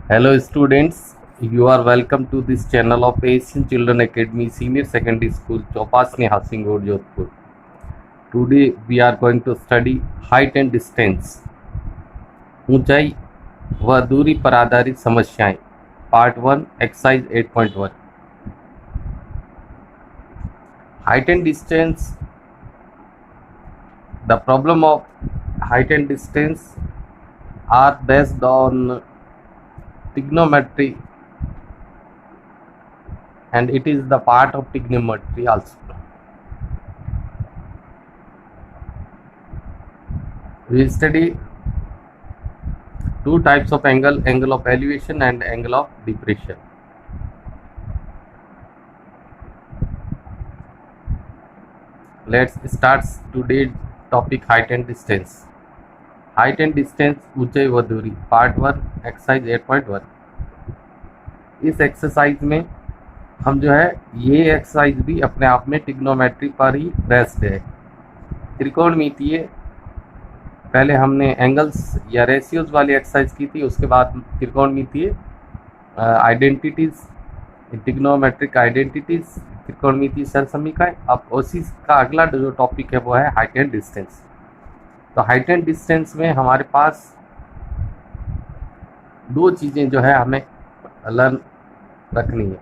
Hello students, you are welcome to this channel of Asian Children Academy Senior Secondary School, Chopasni Housing Road, Jodhpur. Today we are going to study height and distance, ऊंचाई व दूरी पर आधारित समस्याएं, part 1 exercise 8.1. Height and distance. The problem of height and distance are based on trigonometry, and it is the part of trigonometry also. We will study two types of angle, angle of elevation and angle of depression. Let's start today's topic, height and distance. Height and distance, ऊंचाई व दूरी, part 1 exercise 8.1. इस exercise में हम जो है ये exercise भी अपने आप में ट्रिग्नोमेट्री पर ही बेस्ड है. त्रिकोणमितीय पहले हमने एंगल्स या रेशियोज वाली एक्सरसाइज की थी, उसके बाद त्रिकोणमितीय आइडेंटिटीज, ट्रिग्नोमेट्रिक आइडेंटिटीज, त्रिकोणमितीय सरल समीकरण. अब उसी का अगला जो टॉपिक है वो है हाइट एंड डिस्टेंस. तो हाइट एंड डिस्टेंस में हमारे पास दो चीज़ें जो है हमें लर्न रखनी है.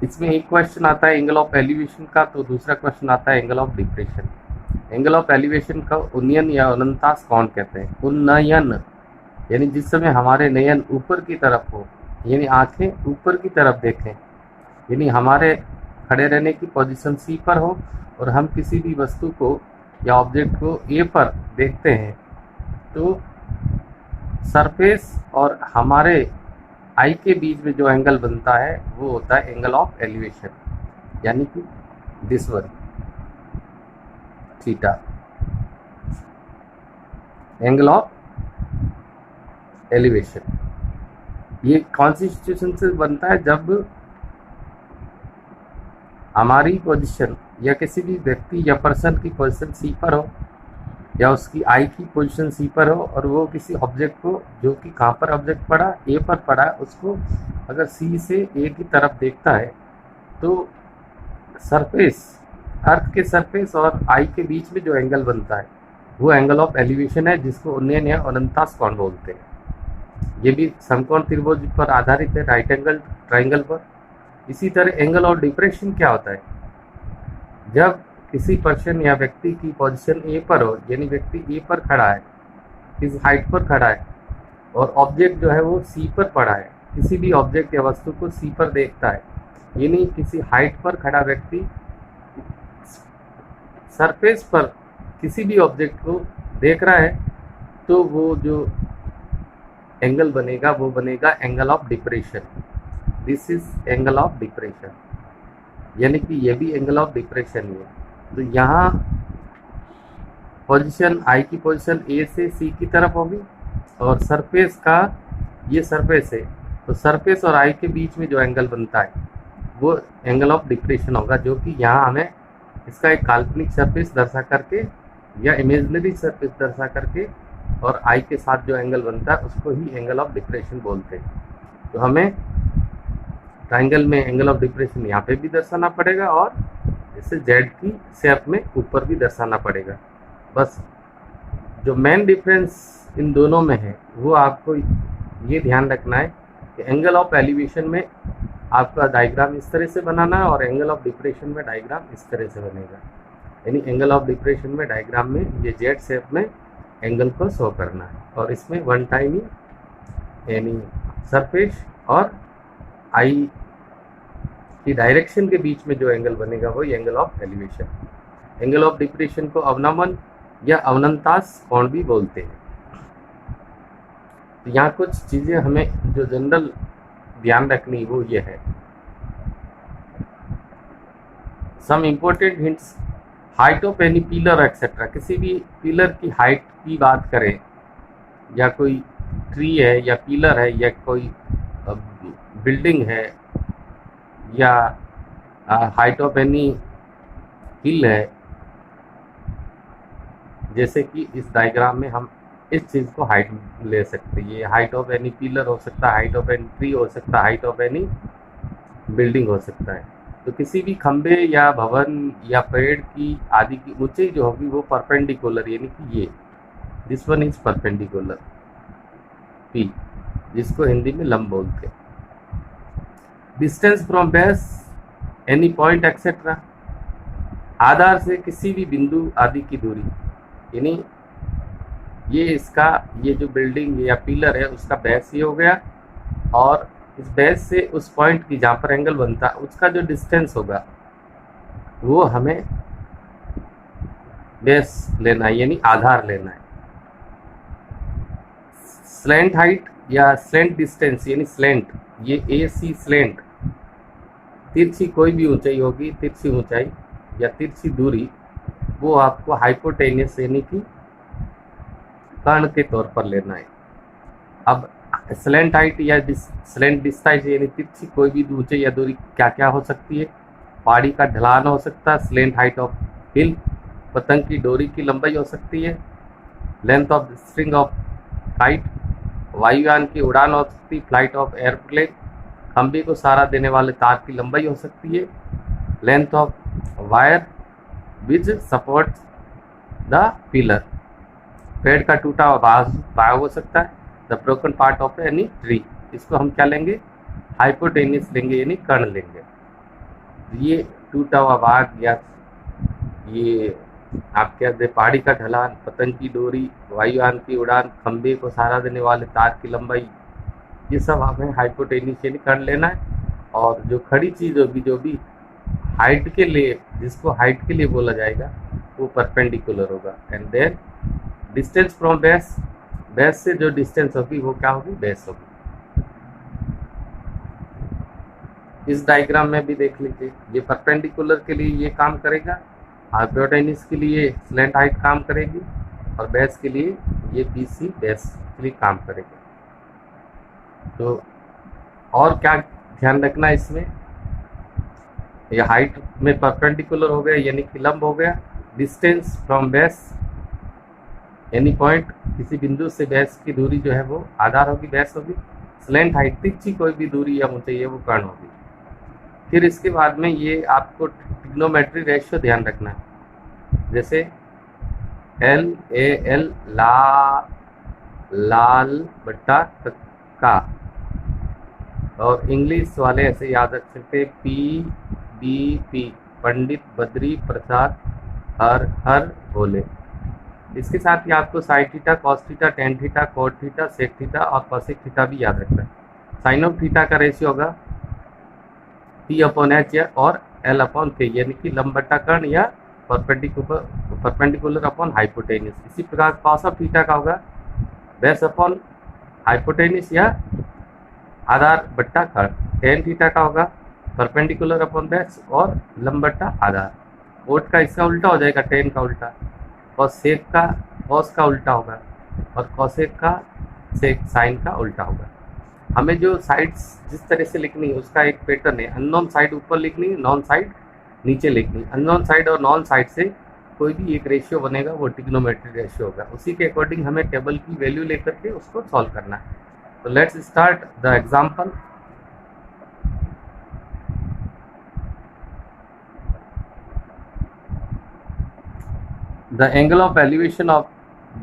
इसमें एक क्वेश्चन आता है एंगल ऑफ एलिवेशन का, तो दूसरा क्वेश्चन आता है angle of depression. Angle of elevation का उन्नयन या अनंतास कौन कहते हैं? उन्नयन यानी जिस समय हमारे नयन ऊपर की तरफ हो, यानी आंखें ऊपर की तरफ देखें, यानी हमारे खड़े रहने की पोजीशन सी पर हो और हम किसी भी वस्तु को या ऑब्जेक्ट को ए पर देखते हैं, तो सरफेस और हमारे आई के बीच में जो एंगल बनता है वो होता है एंगल ऑफ एलिवेशन, यानी कि this one, theta. Angle of elevation ये कौन सी सिचुएशन से बनता है? जब हमारी पोजीशन या किसी भी व्यक्ति या पर्सन की पोजीशन सी पर हो या उसकी आई की पोजीशन सी पर हो और वो किसी ऑब्जेक्ट को, जो कि कहाँ पर ऑब्जेक्ट पड़ा, ए पर पड़ा, उसको अगर सी से ए की तरफ देखता है तो सरफेस, अर्थ के सरफेस और आई के बीच में जो एंगल बनता है वो एंगल ऑफ एलिवेशन है, जिसको उन्नयन या अनंतास कोण बोलते हैं. ये भी समकोण त्रिभुज पर आधारित है, राइट एंगल ट्राइंगल पर. इसी तरह एंगल ऑफ डिप्रेशन क्या होता है? जब किसी पर्सन या व्यक्ति की पोजीशन ए पर हो, यानी व्यक्ति ए पर खड़ा है, इस हाइट पर खड़ा है और ऑब्जेक्ट जो है वो सी पर पड़ा है, किसी भी ऑब्जेक्ट या वस्तु को सी पर देखता है, यानी किसी हाइट पर खड़ा व्यक्ति सरफेस पर किसी भी ऑब्जेक्ट को देख रहा है, तो वो जो एंगल बनेगा वो बनेगा angle of depression. This is angle of depression, यानी कि ये भी एंगल ऑफ डिप्रेशन ही है. तो यहाँ पोजीशन, आई की पोजीशन ए से सी की तरफ होगी और सरफेस का, ये सरफेस है, तो सरफेस और आई के बीच में जो एंगल बनता है वो एंगल ऑफ डिप्रेशन होगा, जो कि यहाँ हमें इसका एक काल्पनिक सरफेस दर्शा करके या इमेजिनरी सरफेस दर्शा करके और आई के साथ जो एंगल बनता है उसको ही एंगल ऑफ डिप्रेशन बोलते हैं. तो हमें ट्राइंगल में एंगल ऑफ डिप्रेशन यहाँ पे भी दर्शाना पड़ेगा और इसे जेड की शेप में ऊपर भी दर्शाना पड़ेगा. बस जो मेन डिफरेंस इन दोनों में है वो आपको ये ध्यान रखना है कि एंगल ऑफ एलिवेशन में आपका डायग्राम इस तरह से बनाना है और एंगल ऑफ डिप्रेशन में डायग्राम इस तरह से बनेगा. यानी एंगल ऑफ डिप्रेशन में डायग्राम में ये जेड शेप में एंगल को शो करना है और इसमें वन टाइम ही, यानी सरफेस और आई की डायरेक्शन के बीच में जो एंगल बनेगा वही angle of elevation. Angle of depression को अवनमन या अवनंतास कोण भी बोलते हैं. तो यहाँ कुछ चीज़ें हमें जो जनरल ध्यान रखनी वो ये है. Some important hints, height of any pillar etcetera. किसी भी पिलर की हाइट की बात करें, या कोई ट्री है या पिलर है या कोई बिल्डिंग है या हाइट ऑफ एनी हिल है, जैसे कि इस डायग्राम में हम इस चीज़ को हाइट ले सकते हैं। ये हाइट ऑफ एनी पिलर हो सकता है, हाइट ऑफ एनी ट्री हो सकता है, हाइट ऑफ एनी बिल्डिंग हो सकता है। तो किसी भी खंबे या भवन या पेड़ की आदि की ऊंचाई जो होगी वो परपेंडिकुलर, यानी कि ये this one is perpendicular P, जिसको हिंदी में लंब बोलते हैं। Distance from base any point etcetera, आधार से किसी भी बिंदु आदि की दूरी, यानी ये इसका ये जो बिल्डिंग या पिलर है उसका बेस ये हो गया, और इस बेस से उस पॉइंट की जहाँ पर एंगल बनता है उसका जो डिस्टेंस होगा वो हमें बेस लेना है, यानी आधार लेना है। स्लैंट हाइट या स्लैंट डिस्टेंस, यानी स्लैंट, ये ए सी स्लैंट, तिरछी कोई भी ऊंचाई होगी, तिरछी ऊंचाई या तिरछी दूरी, वो आपको हाइपोटेनियस यानी कि कर्ण के तौर पर लेना है। अब स्लैंट हाइट या स्लैंट डिस्टेंस यानी तिरछी कोई भी ऊंचाई या दूरी क्या क्या हो सकती है? पहाड़ी का ढलान हो सकता है, स्लैंट हाइट ऑफ हिल, पतंग की डोरी की लंबाई हो सकती है, length of string of kite, वायुयान की उड़ान हो सकती है, फ्लाइट ऑफ एयरप्लेन, खंभे को सहारा देने वाले तार की लंबाई हो सकती है, length of wire which support the pillar, पेड़ का टूटा हुआ भाग हो सकता है, the broken part of any tree, इसको हम क्या लेंगे? हाइपोटेनियस लेंगे, यानी कर्ण लेंगे। ये टूटा हुआ भाग या ये आप क्या दे, पहाड़ी का ढलान, पतंग की डोरी, वायुयान की उड़ान, खंभे को सहारा देने वाले तार की लंबाई, ये सब हमें हाइपोटेनियस यानी कर्ण लेना है। और जो खड़ी चीज़ होगी, जो भी हाइट के लिए, जिसको हाइट के लिए बोला जाएगा, वो परपेंडिकुलर होगा। And then distance from base, base से जो डिस्टेंस होगी वो क्या होगी? बेस होगी। इस डायग्राम में भी देख लीजिए, ये परपेंडिकुलर के लिए ये काम करेगा, हाइपोटेनियस के लिए स्लैंट हाइट काम करेगी, और बेस के लिए ये BC बेस के लिए काम करेगा। तो और क्या ध्यान रखना है इसमें? ये हाइट में परपेंडिकुलर हो गया यानी कि लंब हो गया, distance from base any point, किसी बिंदु से बेस की दूरी जो है वो आधार होगी, बेस होगी, स्लैंट हाइट तिरछी कोई भी दूरी या ऊंचाई है वो कर्ण होगी। फिर इसके बाद में ये आपको ट्रिग्नोमेट्री रेशियो ध्यान रखना है, जैसे LAL लाल बट्टा का, और इंग्लिश वाले ऐसे याद रख सकते PBP पंडित बद्री प्रसाद हर हर बोले। इसके साथ ही आपको sine theta, cos theta, tan theta, cot theta, sec theta और कॉसेक थीटा भी याद रखना है। साइन ऑफ थीटा का रेशियो होगा P/H और L/K, यानी कि लंब बट्टा कर्ण या परपेंडिकुलर अपॉन हाइपोटेनियस। इसी प्रकार कॉस ऑफ थीटा का होगा बेस अपॉन हाइपोटेनियस या आधार बट्टा कर्ण। टेन थीटा का होगा परपेंडिकुलर अपॉन बेस और लंब बट्टा आधार। कोट का इसका उल्टा हो जाएगा, टेन का उल्टा, और सेक का कॉस का उल्टा होगा, और कॉसेक का सेक साइन का उल्टा होगा। हमें जो साइड्स जिस तरह से लिखनी है उसका एक पैटर्न है, अननोन साइड ऊपर लिखनी है, नॉन साइड नीचे लिखनी। अननोन साइड और नॉन साइड से कोई भी एक रेशियो बनेगा, वो ट्रिग्नोमेट्री रेशियो होगा। उसी के अकॉर्डिंग हमें टेबल की वैल्यू लेकर के उसको सॉल्व करना है। तो let's start the example. The angle of elevation of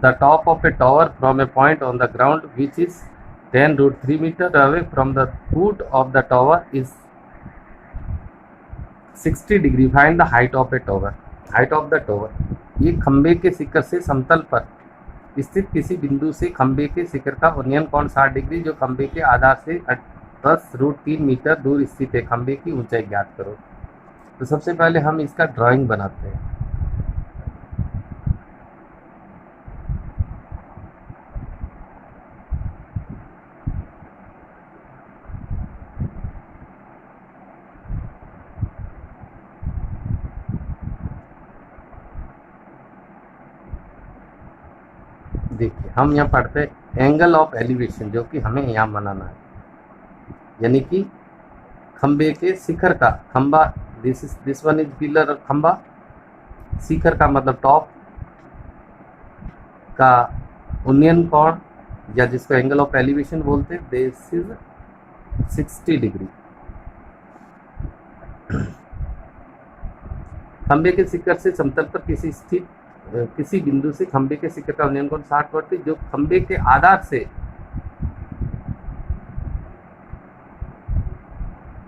the top of a tower from a point on the ground which is 10√3 meter away from the foot of the tower is 60 degree. Find the height of a tower. Height of the tower. ये खंबे के शिखर से समतल पर स्थित किसी बिंदु से खंबे के शिखर का उन्नयन कोण 60 डिग्री, जो खंबे के आधार से 10√3 मीटर दूर स्थित है। खंबे की ऊंचाई ज्ञात करो। तो सबसे पहले हम इसका ड्राइंग बनाते हैं। देखिए हम यहाँ पढ़ते हैं एंगल ऑफ एलिवेशन, जो कि हमें यहाँ बनाना है, यानी कि खंबे के शिखर का, खंबा दिस वन इज पिलर, खंबा, शिखर का मतलब टॉप का उन्नयन कोण या जिसको एंगल ऑफ एलिवेशन बोलते हैं, दिस इज 60 डिग्री। खंबे के शिखर से समतल पर किसी बिंदु से खंबे के शिखर का उन्नयन कोण 60 जो खंबे के आधार से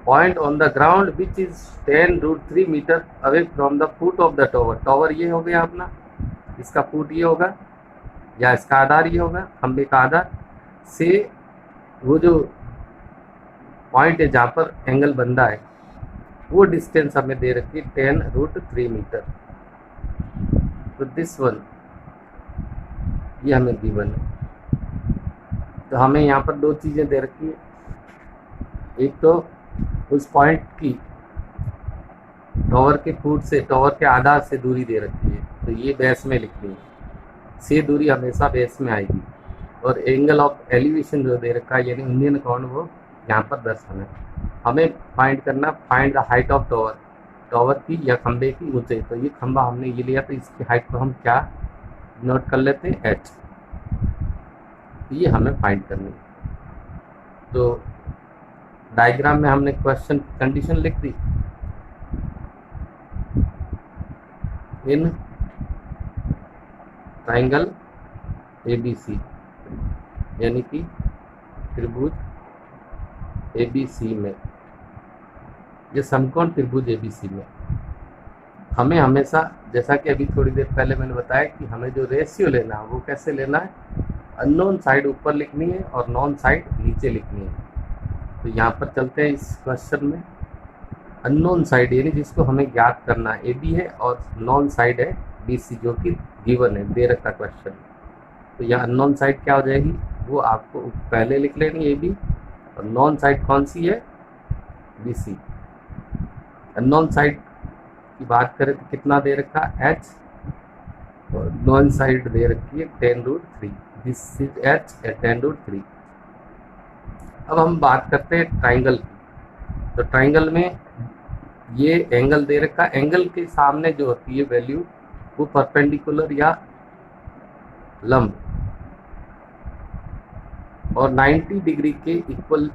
point on the ground which is 10√3 metre away from the foot of the tower. Tower ये हो गया अपना, इसका फुट ये होगा या इसका आधार ये होगा, खंबे का आधार से वो जो पॉइंट है जहाँ पर एंगल बन रहा है वो डिस्टेंस हमें दे रखी है 10√3 मीटर। तो दिस वन ये हमें गिवन है। तो हमें यहाँ पर दो चीज़ें दे रखी है, एक तो उस पॉइंट की टॉवर के फुट से, टॉवर के आधार से दूरी दे रखी है, तो ये बेस में लिखनी है, से दूरी हमेशा बेस में आएगी। और एंगल ऑफ एलिवेशन जो दे रखा है यानी उन्नयन कोण वो यहाँ पर दर्शाना है। हमें फाइंड करना, find the height of tower, tower की या खंबे की ऊंचाई। तो ये खंबा हमने ये लिया तो इसकी हाइट को हम क्या नोट कर लेते हैं, h। ये हमें फाइंड करनी है। तो डायग्राम में हमने क्वेश्चन की कंडीशन लिख दी, इन ट्राइंगल ABC यानी कि त्रिभुज ABC में, ये समकोण त्रिभुज ABC में हमें हमेशा, जैसा कि अभी थोड़ी देर पहले मैंने बताया कि हमें जो रेशियो लेना है वो कैसे लेना है, अननोन साइड ऊपर लिखनी है और नॉन साइड नीचे लिखनी है। तो यहाँ पर चलते हैं इस क्वेश्चन में। अननोन साइड यानी जिसको हमें ज्ञात करना है AB है और नॉन साइड है BC जो कि गिवन है, दे रखा क्वेश्चन। तो यह अननोन साइड क्या हो जाएगी, वो आपको पहले लिख लेनी AB, और नॉन साइड कौन सी है, BC। अननोन साइड की बात करें तो कितना दे रखा H, और नॉन साइड दे रखी है 10√3, दिस इज H एट 10√3। अब हम बात करते हैं ट्राइंगल की। तो ट्राइंगल में ये एंगल दे रखा, एंगल के सामने जो होती है वैल्यू वो परपेंडिकुलर या लंब, और 90 डिग्री के इक्वल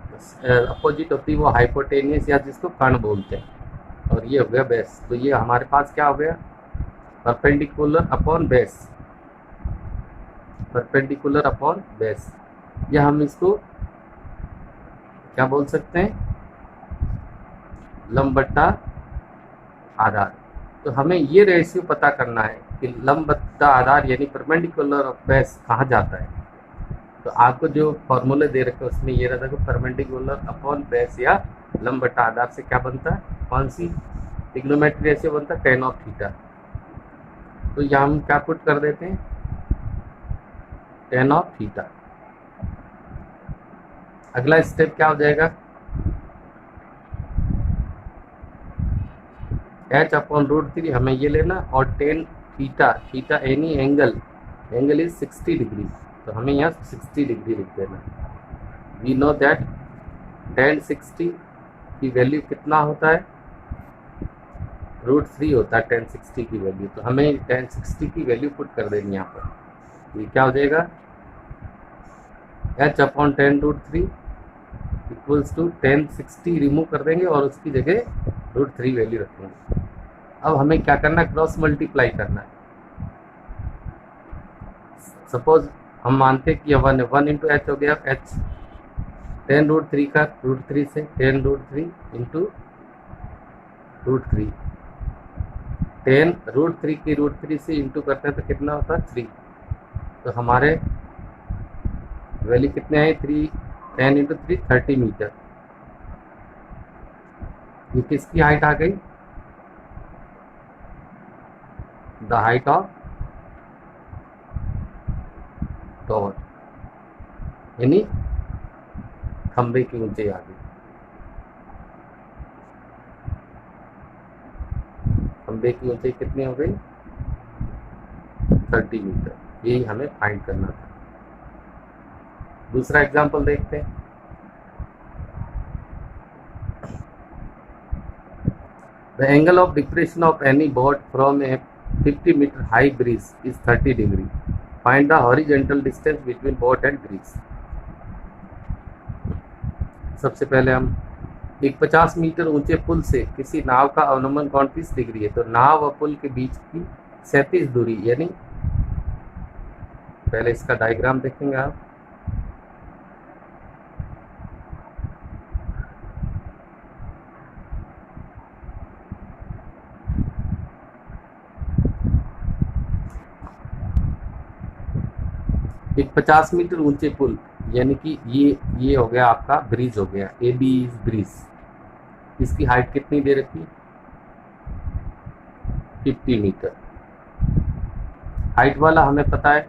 अपोजिट होती है वो हाइपोटेनियस या जिसको कर्ण बोलते हैं, और ये हो गया बेस। तो ये हमारे पास क्या हो गया, perpendicular upon base, perpendicular upon base, या हम इसको क्या बोल सकते हैं, लंब बट्टा आधार। तो हमें ये रेशियो पता करना है कि लंब बट्टा आधार यानी परपेंडिकुलर ऑफ बेस कहाँ जाता है। तो आपको जो फॉर्मूले दे रखे उसमें ये रहता है कि परपेंडिकुलर अपॉन बेस या लंब बट्टा आधार से क्या बनता है, कौन सी ट्रिग्नोमेट्री रेशियो बनता है, tan ऑफ थीटा। तो यहाँ हम क्या पुट कर देते हैं, tan ऑफ थीटा। अगला स्टेप क्या हो जाएगा, h/√3 हमें ये लेना, और tan theta, theta any angle, angle is 60 degree, तो हमें यहाँ 60 डिग्री लिख देना। वी नो दैट tan 60 की वैल्यू कितना होता है, √3 होता है tan 60 की वैल्यू। तो हमें tan 60 की वैल्यू पुट कर देनी यहाँ पर। ये क्या हो जाएगा, h/10√3 equals to tan 60 remove कर देंगे और उसकी जगह √3 वैल्यू रखेंगे। अब हमें क्या करना है, क्रॉस मल्टीप्लाई करना है। सपोज हम मानते हैं कि यह 1 है, 1 इंटू एच हो गया, h 10√3 का √3 से 10√3 इंटू √3, 10√3 की √3 से इंटू करते हैं तो कितना होता है 3। तो हमारे वैल्यू कितने आए, 3, 10 इंटू 3 30 मीटर। ये किसकी हाइट आ गई, द हाइट ऑफ टॉवर यानी खंबे की ऊंचाई आ गई, खंबे की ऊंचाई कितनी हो गई 30 मीटर। यही हमें फाइंड करना था। दूसरा एग्जांपल देखते हैं। The angle of depression of any boat from a 50 meter high breeze is 30 degree. Find the horizontal distance between boat and bridge. सबसे पहले हम एक 50 मीटर ऊंचे पुल से किसी नाव का अवनमन कोण 30 डिग्री है, तो नाव व पुल के बीच की 37 दूरी, यानी पहले इसका डायग्राम देखेंगे आप। एक 50 मीटर ऊंचे पुल, यानी कि ये हो गया आपका ब्रिज हो गया, ए बी इज ब्रिज। इसकी हाइट कितनी दे रखी, 50 मीटर। हाइट वाला हमें पता है,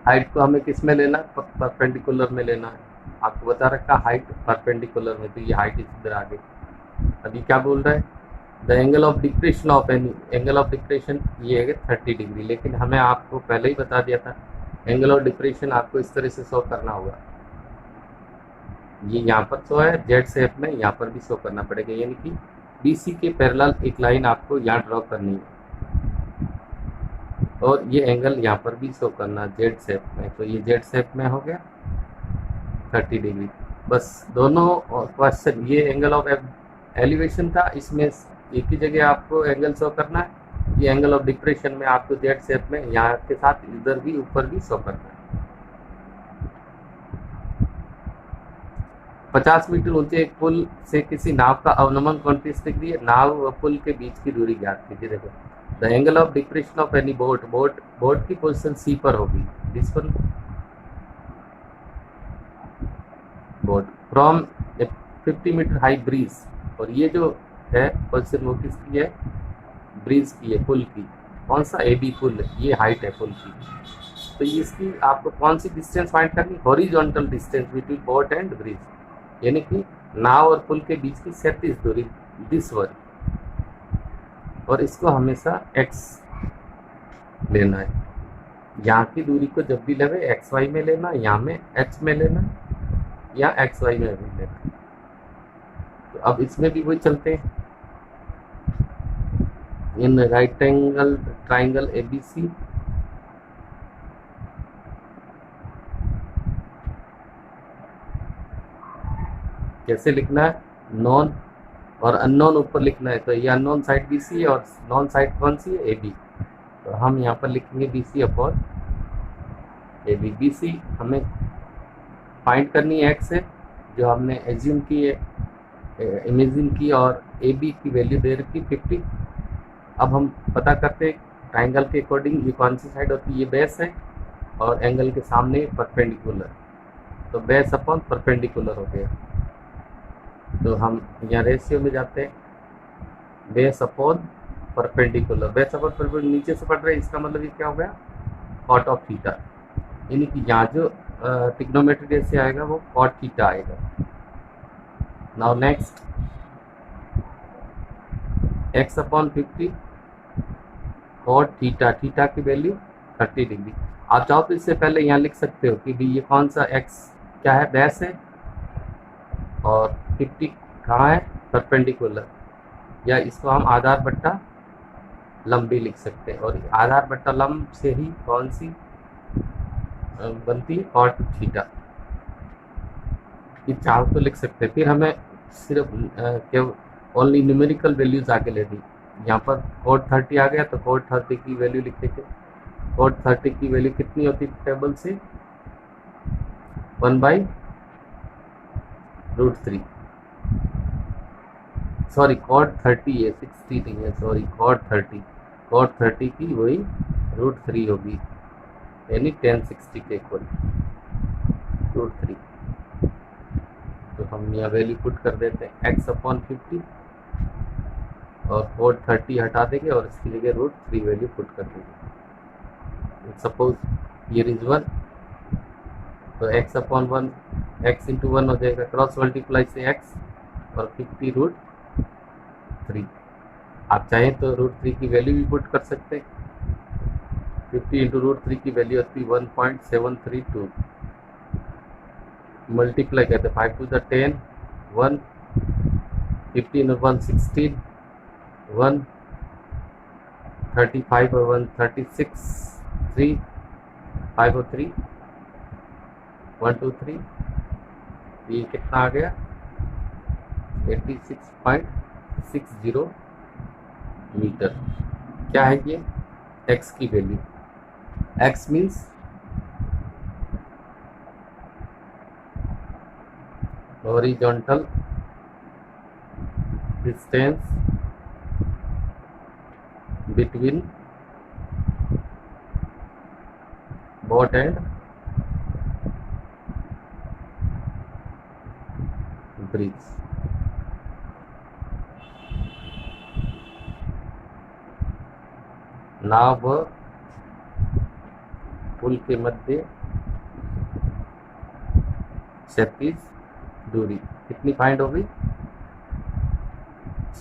हाइट को हमें किस में लेना, परपेंडिकुलर में लेना है। आपको बता रखा हाइट परपेंडिकुलर में, तो ये हाइट इधर आ गई। अभी क्या बोल रहा है, the angle of depression of any, angle of depression ये है 30 डिग्री, लेकिन हमें आपको पहले ही बता दिया था एंगल ऑफ डिप्रेशन आपको इस तरह से शो करना होगा। ये यहाँ पर शो है जेड शेप में, यहाँ पर भी शो करना पड़ेगा, यानी कि बीसी के पैरेलल एक लाइन आपको यहाँ ड्रॉ करनी है, और ये एंगल यहाँ पर भी शो करना जेड शेप में। तो ये जेड शेप में हो गया 30 डिग्री। बस दोनों क्वेश्चन, ये एंगल ऑफ एलिवेशन था, इसमें एक ही जगह आपको एंगल शो करना है। ये एंगल ऑफ डिप्रेशन में आपको जेड शेप में यहाँ के साथ इधर भी ऊपर भी शो करना है। 50 मीटर ऊंचे एक पुल से किसी नाव का अवनमन कोण 30 डिग्री है, नाव व पुल के बीच की दूरी ज्ञात कीजिए। देखो the angle of depression of any boat, boat की पोजीशन सी पर होगी, this one boat from 50 metre high bridge, और ये जो है पोजीशन वो किसकी है, ब्रिज की है, पुल की। कौन सा, ए बी पुल, ये हाइट है पुल की। तो इसकी आपको कौन सी डिस्टेंस फाइंड करनी, horizontal distance between boat and bridge, यानी कि नाव और पुल के बीच की 37 दूरी, दिस वन। और इसको हमेशा x लेना है। यहाँ की दूरी को जब भी लगे एक्स वाई में लेना, यहाँ में h में लेना, या एक्स वाई में भी लेना। तो अब इसमें भी वही चलते हैं, in right angle triangle ABC, कैसे लिखना है, नॉन और अननोन ऊपर लिखना है। तो ये अननोन साइड BC है और नॉन साइड कौन सी है, AB। तो हम यहाँ पर लिखेंगे BC अपॉन AB। BC हमें फाइंड करनी है x है, जो हमने एज्यूम की है, इमेजिन की, और AB की वैल्यू दे रखी 50। अब हम पता करते हैं ट्राइंगल के अकॉर्डिंग ये कौन सी साइड होती है, ये बेस है और एंगल के सामने परपेंडिकुलर, तो बेस अपॉन परपेंडिकुलर हो गया। तो हम यहाँ रेशियो में जाते हैं, base upon perpendicular, base upon perpendicular नीचे से पढ़ रहे हैं, इसका मतलब ये क्या हो गया, कॉट ऑफ थीटा, यानी कि यहाँ जो ट्रिग्नोमेट्री रेशियो आएगा वो कॉट थीटा आएगा। Now next x upon 50 cot theta, theta की वैल्यू 30 डिग्री। आप चाहो तो इससे पहले यहाँ लिख सकते हो कि भी ये कौन सा x क्या है, बेस है, और 50 कहाँ है, परपेंडिकुलर, या इसको हम आधार बट्टा लंब भी लिख सकते हैं, और आधार बट्टा लंब से ही कौन सी बनती है, कॉट थीटा। ये चाहो तो लिख सकते हैं। फिर हमें सिर्फ केवल ओनली न्यूमेरिकल वैल्यूज आगे ले दी, यहाँ पर कॉट 30 आ गया तो कॉट 30 की वैल्यू लिख देते। कॉट 30 की वैल्यू कितनी होती है टेबल से, 1/√3, सॉरी कॉट 30 है, 60 नहीं है, सॉरी कॉट 30 की वही √3 होगी, यानी 1060 के इक्वल √3। तो हम यहाँ वैल्यू पुट कर देते हैं x अपॉन 50, और कॉट 30 हटा देंगे और इसकी जगह √3 वैल्यू पुट कर देंगे। सपोज हियर इज 1, तो x अपॉन 1, x इंटू 1 हो जाएगा, क्रॉस मल्टीप्लाई से x और 50√3। आप चाहें तो √3 की वैल्यू भी पुट कर सकते हैं। 50 इंटू √3 की वैल्यू होती है 1.732, मल्टीप्लाई करते 5 टू द 10, 1, 15 और 1 16, 1, 35 और 1 36, 3, 503 123, ये कितना आ गया 86.60 मीटर। क्या है ये x की value. x means horizontal distance between boat and bridge. नाव व पुल के मध्य क्षैतिज दूरी कितनी फाइंड होगी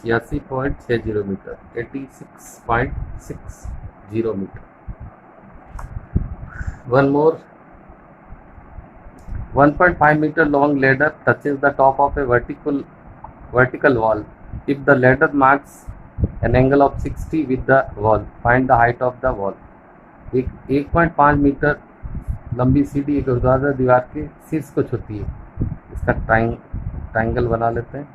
86.60 metre, 86.60 metre. One more 1.5 meter long ladder touches the top of a vertical wall. If the ladder marks an angle of 60 with the wall, find the height of the wall. 1.5 metre लंबी सीढ़ी एक ऊर्ध्वाधर दीवार के शीर्ष को छूती है। इसका ट्राइंगल बना लेते हैं।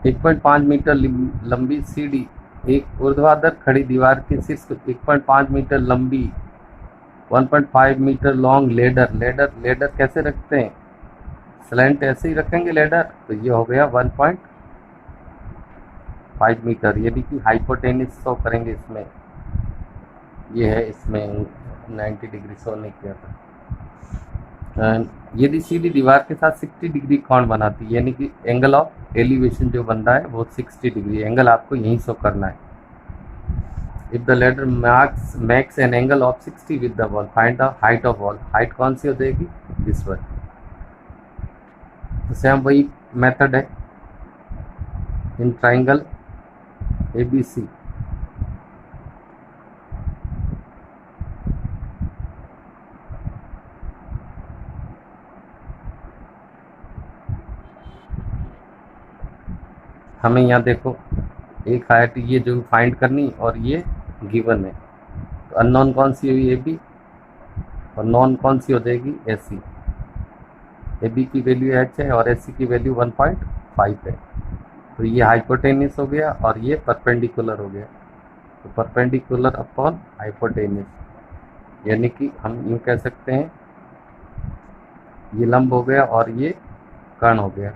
एक 1.5 मीटर लंबी सीढ़ी एक ऊर्ध्वाधर खड़ी दीवार के शीर्ष को 1.5 मीटर लंबी 1.5 मीटर लॉन्ग लेडर कैसे रखते हैं, स्लैंट ऐसे ही रखेंगे लेडर, तो ये हो गया 1.5 मीटर। ये भी कि हाइपोटेनिस शो करेंगे इसमें, ये है इसमें 90 डिग्री शो नहीं किया था। यदि सीधी दीवार के साथ 60 डिग्री कोण बनाती है, यानी कि एंगल ऑफ एलिवेशन जो बन रहा है वो 60 डिग्री एंगल आपको यहीं शो करना है। If the ladder max an angle of 60 with the wall, find the height of wall. Height कौन सी हो जाएगी दिस वन। तो सेम वही मेथड है इन ट्राइंगल ABC। हमें यहाँ देखो एक हाइट ये जो फाइंड करनी और ये गिवन है, तो अननोन कौन सी हुई AB और नॉन कौन सी हो जाएगी AC। AB की वैल्यू h है और AC की वैल्यू 1.5 है, तो ये हाइपोटेनियस हो गया और ये परपेंडिकुलर हो गया। तो परपेंडिकुलर अपॉन हाइपोटेनियस, यानी कि हम यूँ कह सकते हैं ये लंब हो गया और ये कर्ण हो गया।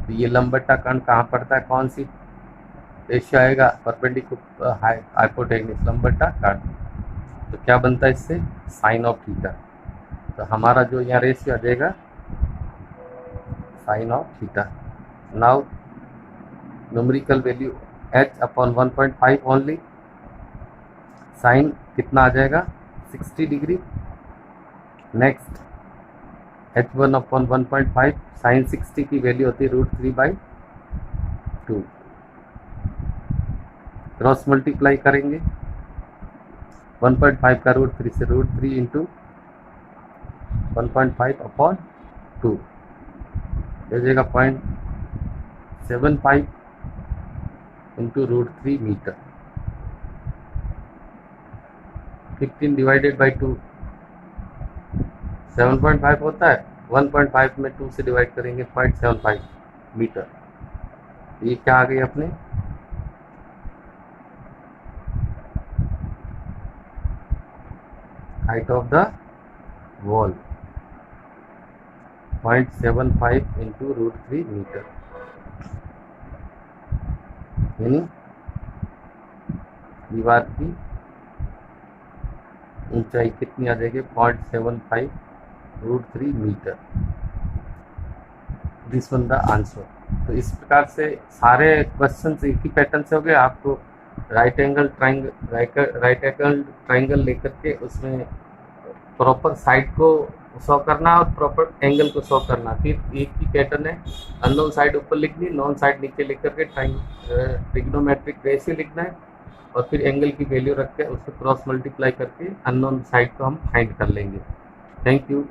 तो ये लंब बटा कर्ण कहाँ पड़ता है, कौन सी रेशियो आएगा, परपेंडिकुलर हाइपोटेनियस लंब बटा कर्ण। तो क्या बनता है इससे साइन ऑफ थीटा। तो हमारा जो यहाँ रेशियो आ जाएगा sine of theta. Now numerical value h upon 1.5 only, sine कितना आ जाएगा 60 degree. Next h1 upon 1.5, sign 60 की वैल्यू होती है √3/2। क्रॉस मल्टीप्लाई करेंगे 1.5 का √3 से √3 इंटू 1.5 अपॉन 2 दे देगा 0.75 इंटू √3 मीटर। 15 डिवाइडेड बाई 2 7.5 होता है, 1.5 में 2 से डिवाइड करेंगे 0.75 मीटर। ये क्या आ गई अपने height of the wall 0.75 into √3 metre, यानी दीवार की ऊंचाई कितनी आ जाएगी 0.75 √3 metre. This one the answer. तो इस प्रकार से सारे क्वेश्चन एक ही पैटर्न से हो गए। आपको राइट एंगल ट्राइंगल लेकर के उसमें प्रॉपर साइड को शो करना और प्रॉपर एंगल को शो करना। फिर एक ही पैटर्न है, अननोन साइड ऊपर लिखनी, नॉन साइड नीचे लिख करके ट्रिग्नोमेट्रिक रेशियो लिखना है और फिर एंगल की वैल्यू रख के उसको क्रॉस मल्टीप्लाई करके अननोन साइड को हम फाइंड कर लेंगे। Thank you.